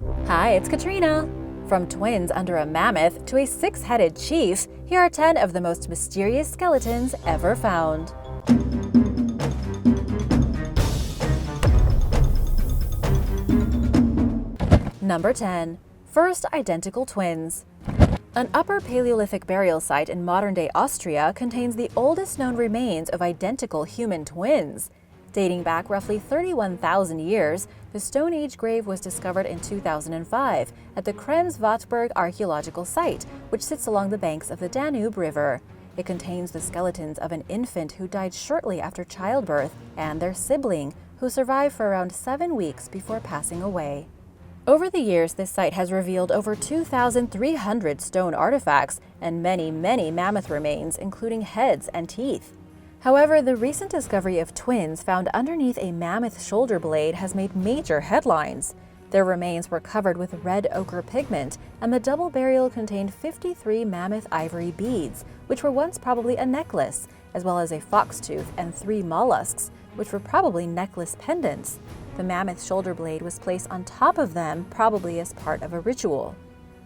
Hi, it's Katrina! From twins under a mammoth to a six-headed chief, here are 10 of the most mysterious skeletons ever found. Number 10. First identical twins. An Upper Paleolithic burial site in modern-day Austria contains the oldest known remains of identical human twins. Dating back roughly 31,000 years, the Stone Age grave was discovered in 2005 at the Krems-Wachtberg archaeological site, which sits along the banks of the Danube River. It contains the skeletons of an infant who died shortly after childbirth and their sibling, who survived for around 7 weeks before passing away. Over the years, this site has revealed over 2,300 stone artifacts and many mammoth remains, including heads and teeth. However, the recent discovery of twins found underneath a mammoth shoulder blade has made major headlines. Their remains were covered with red ochre pigment, and the double burial contained 53 mammoth ivory beads, which were once probably a necklace, as well as a fox tooth and 3 mollusks, which were probably necklace pendants. The mammoth shoulder blade was placed on top of them, probably as part of a ritual.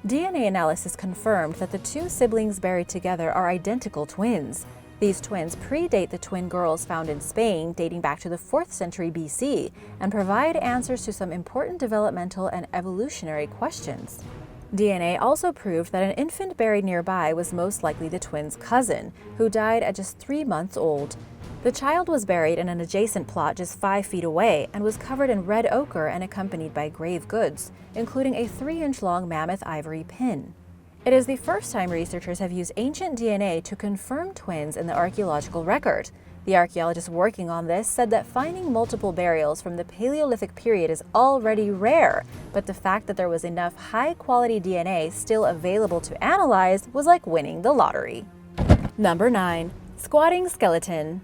DNA analysis confirmed that the two siblings buried together are identical twins. These twins predate the twin girls found in Spain, dating back to the 4th century BC, and provide answers to some important developmental and evolutionary questions. DNA also proved that an infant buried nearby was most likely the twins' cousin, who died at just 3 months old. The child was buried in an adjacent plot just 5 feet away and was covered in red ochre and accompanied by grave goods, including a 3-inch-long mammoth ivory pin. It is the first time researchers have used ancient DNA to confirm twins in the archaeological record. The archaeologists working on this said that finding multiple burials from the Paleolithic period is already rare, but the fact that there was enough high-quality DNA still available to analyze was like winning the lottery. Number 9. Squatting skeleton.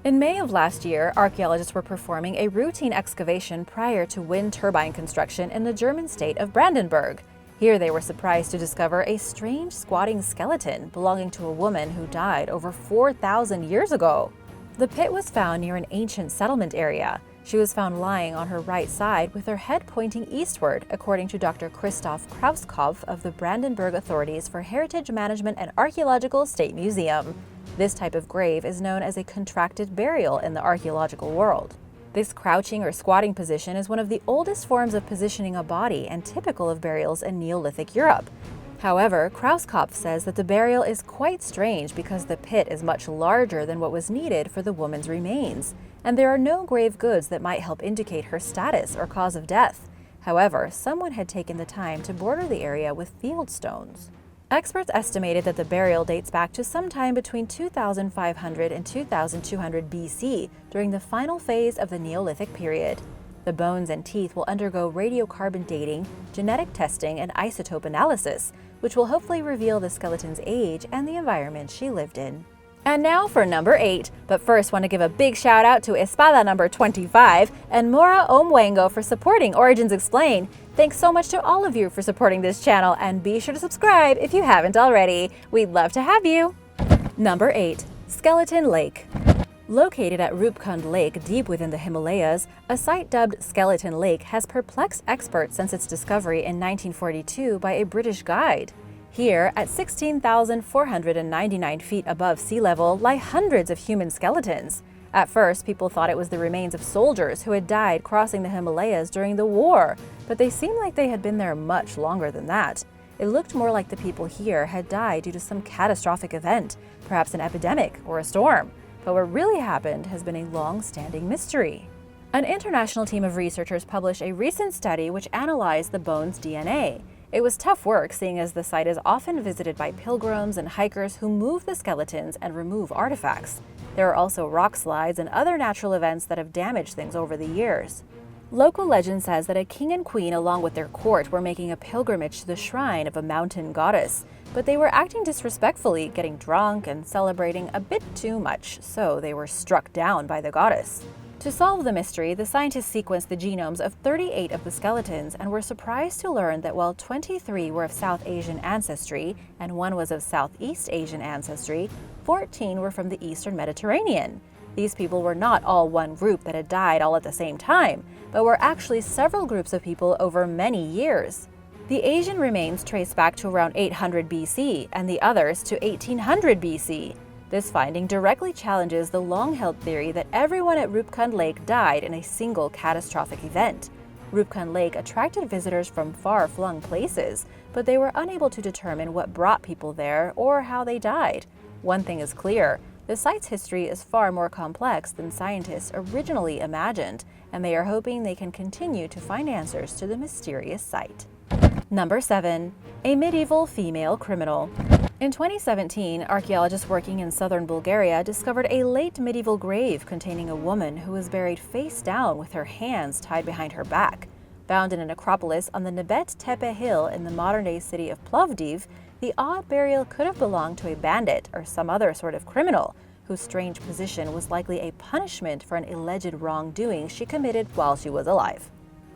In May of last year, archaeologists were performing a routine excavation prior to wind turbine construction in the German state of Brandenburg. Here they were surprised to discover a strange squatting skeleton belonging to a woman who died over 4,000 years ago. The pit was found near an ancient settlement area. She was found lying on her right side with her head pointing eastward, according to Dr. Christof Krauskopf of the Brandenburg Authorities for Heritage Management and Archaeological State Museum. This type of grave is known as a contracted burial in the archaeological world. This crouching or squatting position is one of the oldest forms of positioning a body and typical of burials in Neolithic Europe. However, Krauskopf says that the burial is quite strange because the pit is much larger than what was needed for the woman's remains, and there are no grave goods that might help indicate her status or cause of death. However, someone had taken the time to border the area with field stones. Experts estimated that the burial dates back to sometime between 2500 and 2200 BC during the final phase of the Neolithic period. The bones and teeth will undergo radiocarbon dating, genetic testing, and isotope analysis, which will hopefully reveal the skeleton's age and the environment she lived in. And now for number 8, but first want to give a big shout out to Espada number 25 and Mora Omwengo for supporting Origins Explain. Thanks so much to all of you for supporting this channel, and be sure to subscribe if you haven't already. We'd love to have you! Number 8. Skeleton Lake. Located at Rupkund Lake deep within the Himalayas, a site dubbed Skeleton Lake has perplexed experts since its discovery in 1942 by a British guide. Here, at 16,499 feet above sea level, lie hundreds of human skeletons. At first, people thought it was the remains of soldiers who had died crossing the Himalayas during the war, but they seemed like they had been there much longer than that. It looked more like the people here had died due to some catastrophic event, perhaps an epidemic or a storm. But what really happened has been a long-standing mystery. An international team of researchers published a recent study which analyzed the bone's DNA. It was tough work, seeing as the site is often visited by pilgrims and hikers who move the skeletons and remove artifacts. There are also rock slides and other natural events that have damaged things over the years. Local legend says that a king and queen along with their court were making a pilgrimage to the shrine of a mountain goddess, but they were acting disrespectfully, getting drunk and celebrating a bit too much, so they were struck down by the goddess. To solve the mystery, the scientists sequenced the genomes of 38 of the skeletons and were surprised to learn that while 23 were of South Asian ancestry and 1 was of Southeast Asian ancestry, 14 were from the Eastern Mediterranean. These people were not all one group that had died all at the same time, but were actually several groups of people over many years. The Asian remains trace back to around 800 BC and the others to 1800 BC. This finding directly challenges the long-held theory that everyone at Rupkund Lake died in a single catastrophic event. Rupkund Lake attracted visitors from far-flung places, but they were unable to determine what brought people there or how they died. One thing is clear: the site's history is far more complex than scientists originally imagined, and they are hoping they can continue to find answers to the mysterious site. Number 7. A medieval female criminal. In 2017, archaeologists working in southern Bulgaria discovered a late medieval grave containing a woman who was buried face down with her hands tied behind her back. Found in a necropolis on the Nebet Tepe hill in the modern-day city of Plovdiv, the odd burial could have belonged to a bandit or some other sort of criminal, whose strange position was likely a punishment for an alleged wrongdoing she committed while she was alive.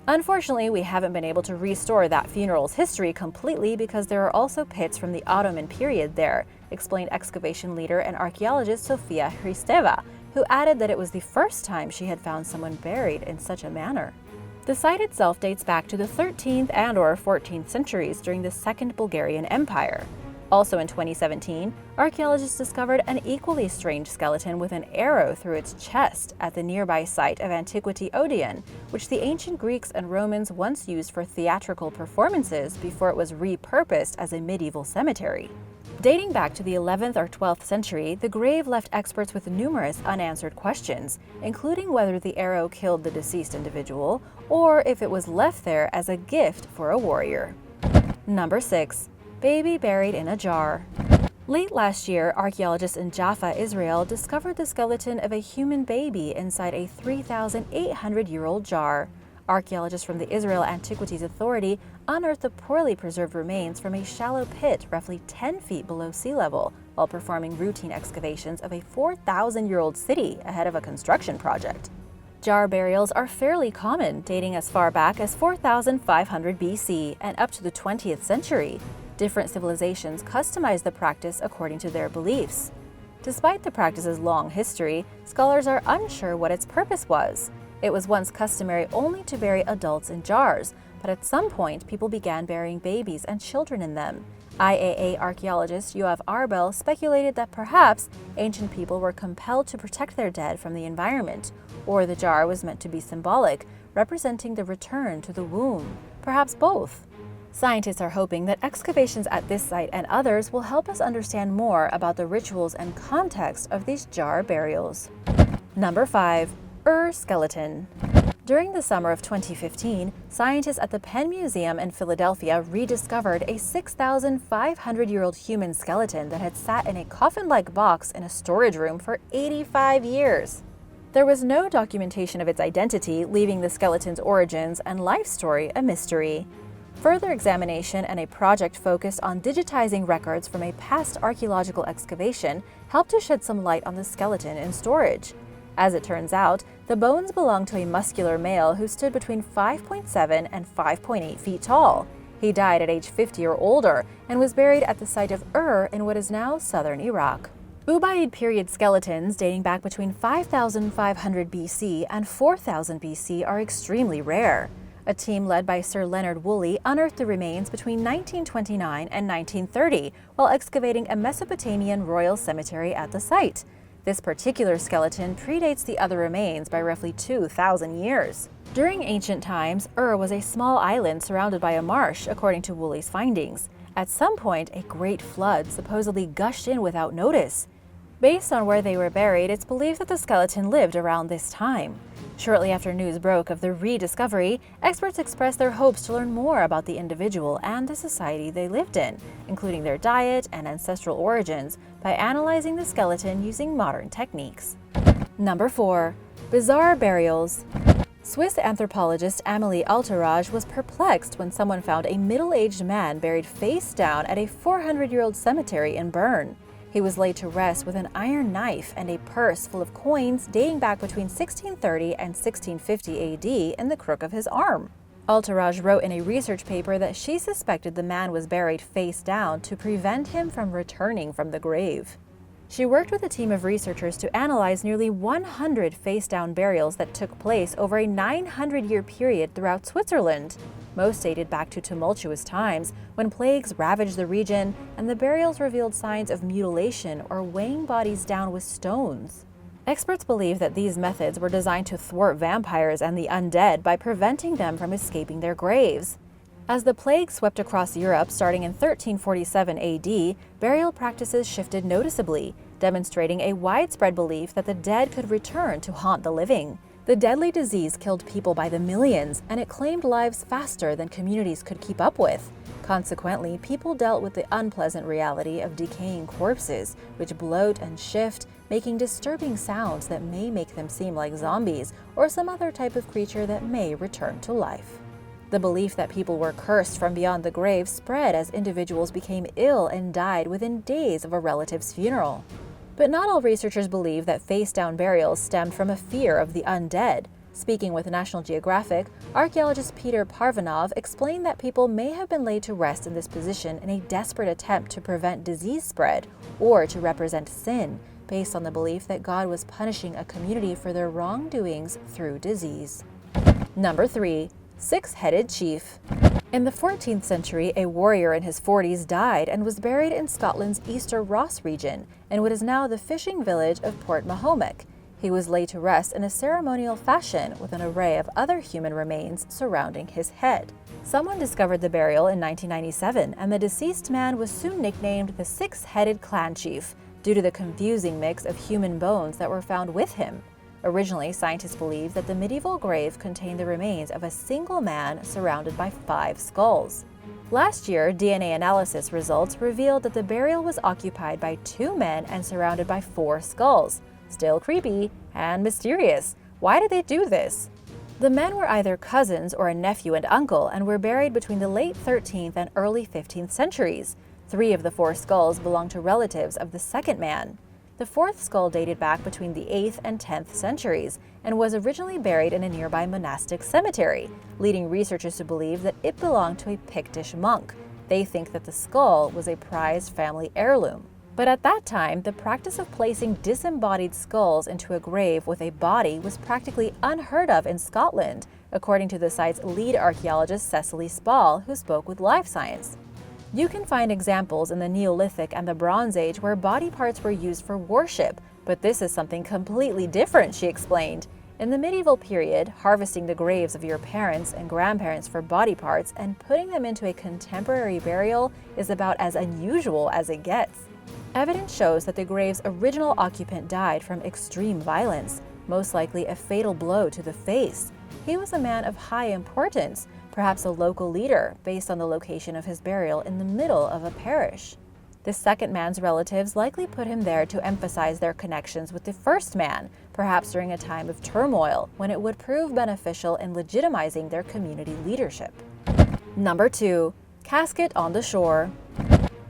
Unfortunately, we haven't been able to restore that funeral's history completely because there are also pits from the Ottoman period there, explained excavation leader and archaeologist Sofia Hristeva, who added that it was the first time she had found someone buried in such a manner. The site itself dates back to the 13th and/or 14th centuries during the Second Bulgarian Empire. Also in 2017, archaeologists discovered an equally strange skeleton with an arrow through its chest at the nearby site of Antiquity Odeon, which the ancient Greeks and Romans once used for theatrical performances before it was repurposed as a medieval cemetery. Dating back to the 11th or 12th century, the grave left experts with numerous unanswered questions, including whether the arrow killed the deceased individual or if it was left there as a gift for a warrior. Number 6. Baby buried in a jar. Late last year, archaeologists in Jaffa, Israel, discovered the skeleton of a human baby inside a 3,800-year-old jar. Archaeologists from the Israel Antiquities Authority unearthed the poorly preserved remains from a shallow pit roughly 10 feet below sea level while performing routine excavations of a 4,000-year-old city ahead of a construction project. Jar burials are fairly common, dating as far back as 4,500 BC and up to the 20th century. Different civilizations customized the practice according to their beliefs. Despite the practice's long history, scholars are unsure what its purpose was. It was once customary only to bury adults in jars, but at some point people began burying babies and children in them. IAA archaeologist Yoav Arbel speculated that perhaps ancient people were compelled to protect their dead from the environment, or the jar was meant to be symbolic, representing the return to the womb. Perhaps both. Scientists are hoping that excavations at this site and others will help us understand more about the rituals and context of these jar burials. Number 5. Skeleton. During the summer of 2015, scientists at the Penn Museum in Philadelphia rediscovered a 6,500-year-old human skeleton that had sat in a coffin-like box in a storage room for 85 years. There was no documentation of its identity, leaving the skeleton's origins and life story a mystery. Further examination and a project focused on digitizing records from a past archaeological excavation helped to shed some light on the skeleton in storage. As it turns out, the bones belonged to a muscular male who stood between 5.7 and 5.8 feet tall. He died at age 50 or older and was buried at the site of in what is now southern Iraq. Ubaid period skeletons dating back between 5,500 BC and 4,000 BC are extremely rare. A team led by Sir Leonard Woolley unearthed the remains between 1929 and 1930 while excavating a Mesopotamian royal cemetery at the site. This particular skeleton predates the other remains by roughly 2,000 years. During ancient times, was a small island surrounded by a marsh, according to Woolley's findings. At some point, a great flood supposedly gushed in without notice. Based on where they were buried, it's believed that the skeleton lived around this time. Shortly after news broke of the rediscovery, experts expressed their hopes to learn more about the individual and the society they lived in, including their diet and ancestral origins, by analyzing the skeleton using modern techniques. Number 4. Bizarre burials. Swiss anthropologist Amélie Alterage was perplexed when someone found a middle-aged man buried face down at a 400-year-old cemetery in Bern. He was laid to rest with an iron knife and a purse full of coins dating back between 1630 and 1650 AD in the crook of his arm. Alterage wrote in a research paper that she suspected the man was buried face down to prevent him from returning from the grave. She worked with a team of researchers to analyze nearly 100 face-down burials that took place over a 900-year period throughout Switzerland. Most dated back to tumultuous times, when plagues ravaged the region and the burials revealed signs of mutilation or weighing bodies down with stones. Experts believe that these methods were designed to thwart vampires and the undead by preventing them from escaping their graves. As the plague swept across Europe starting in 1347 AD, burial practices shifted noticeably, demonstrating a widespread belief that the dead could return to haunt the living. The deadly disease killed people by the millions, and it claimed lives faster than communities could keep up with. Consequently, people dealt with the unpleasant reality of decaying corpses, which bloat and shift, making disturbing sounds that may make them seem like zombies or some other type of creature that may return to life. The belief that people were cursed from beyond the grave spread as individuals became ill and died within days of a relative's funeral. But not all researchers believe that face-down burials stemmed from a fear of the undead. Speaking with National Geographic, archaeologist Petar Parvanov explained that people may have been laid to rest in this position in a desperate attempt to prevent disease spread or to represent sin, based on the belief that God was punishing a community for their wrongdoings through disease. Number 3. Six-headed chief. In the 14th century, a warrior in his 40s died and was buried in Scotland's Easter Ross region, in what is now the fishing village of Port Mahomet. He was laid to rest in a ceremonial fashion with an array of other human remains surrounding his head. Someone discovered the burial in 1997, and the deceased man was soon nicknamed the Six-Headed Clan Chief, due to the confusing mix of human bones that were found with him. Originally, scientists believed that the medieval grave contained the remains of a single man surrounded by 5 skulls. Last year, DNA analysis results revealed that the burial was occupied by 2 men and surrounded by 4 skulls. Still creepy and mysterious. Why did they do this? The men were either cousins or a nephew and uncle and were buried between the late 13th and early 15th centuries. 3 of the 4 skulls belonged to relatives of the second man. The 4th skull dated back between the 8th and 10th centuries and was originally buried in a nearby monastic cemetery, leading researchers to believe that it belonged to a Pictish monk. They think that the skull was a prized family heirloom. But at that time, the practice of placing disembodied skulls into a grave with a body was practically unheard of in Scotland, according to the site's lead archaeologist Cecily Spall, who spoke with Live Science. You can find examples in the Neolithic and the Bronze Age where body parts were used for worship, but this is something completely different, she explained. In the medieval period, harvesting the graves of your parents and grandparents for body parts and putting them into a contemporary burial is about as unusual as it gets. Evidence shows that the grave's original occupant died from extreme violence, most likely a fatal blow to the face. He was a man of high importance, perhaps a local leader, based on the location of his burial in the middle of a parish. The second man's relatives likely put him there to emphasize their connections with the first man, perhaps during a time of turmoil when it would prove beneficial in legitimizing their community leadership. Number 2. Casket on the shore.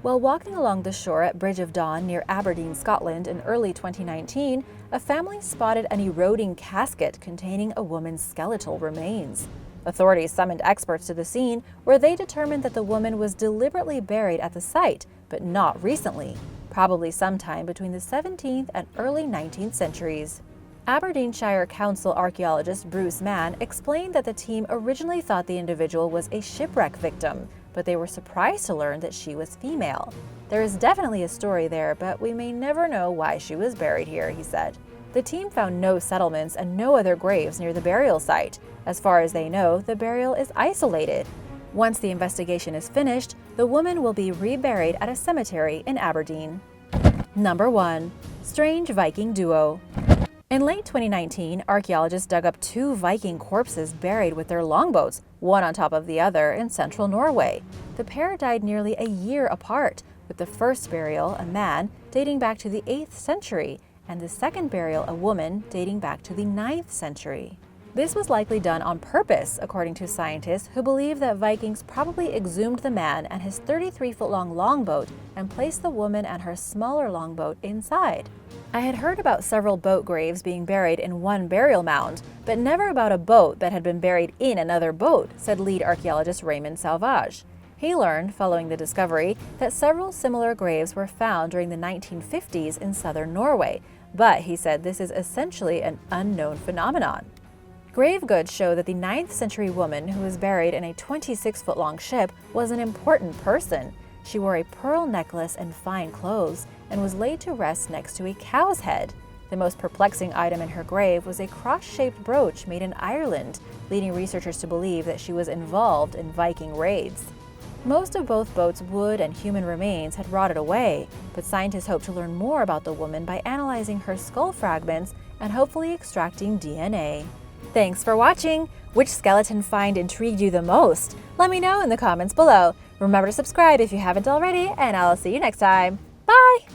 While walking along the shore at Bridge of Dawn near Aberdeen, Scotland in early 2019, a family spotted an eroding casket containing a woman's skeletal remains. Authorities summoned experts to the scene, where they determined that the woman was deliberately buried at the site, but not recently, probably sometime between the 17th and early 19th centuries. Aberdeenshire Council archaeologist Bruce Mann explained that the team originally thought the individual was a shipwreck victim, but they were surprised to learn that she was female. There is definitely a story there, but we may never know why she was buried here, he said. The team found no settlements and no other graves near the burial site. As far as they know, the burial is isolated. Once the investigation is finished, the woman will be reburied at a cemetery in Aberdeen. Number 1. Strange Viking Duo. In late 2019, archaeologists dug up 2 Viking corpses buried with their longboats, one on top of the other, in central Norway. The pair died nearly a year apart, with the first burial, a man, dating back to the 8th century, and the second burial, a woman, dating back to the 9th century. This was likely done on purpose, according to scientists who believe that Vikings probably exhumed the man and his 33-foot-long longboat and placed the woman and her smaller longboat inside. I had heard about several boat graves being buried in one burial mound, but never about a boat that had been buried in another boat, said lead archaeologist Raymond Sauvage. He learned, following the discovery, that several similar graves were found during the 1950s in southern Norway, but he said this is essentially an unknown phenomenon. Grave goods show that the 9th century woman who was buried in a 26-foot-long ship was an important person. She wore a pearl necklace and fine clothes, and was laid to rest next to a cow's head. The most perplexing item in her grave was a cross-shaped brooch made in Ireland, leading researchers to believe that she was involved in Viking raids. Most of both boats' wood and human remains had rotted away, but scientists hope to learn more about the woman by analyzing her skull fragments and hopefully extracting DNA. Thanks for watching! Which skeleton find intrigued you the most? Let me know in the comments below. Remember to subscribe if you haven't already, and I'll see you next time. Bye!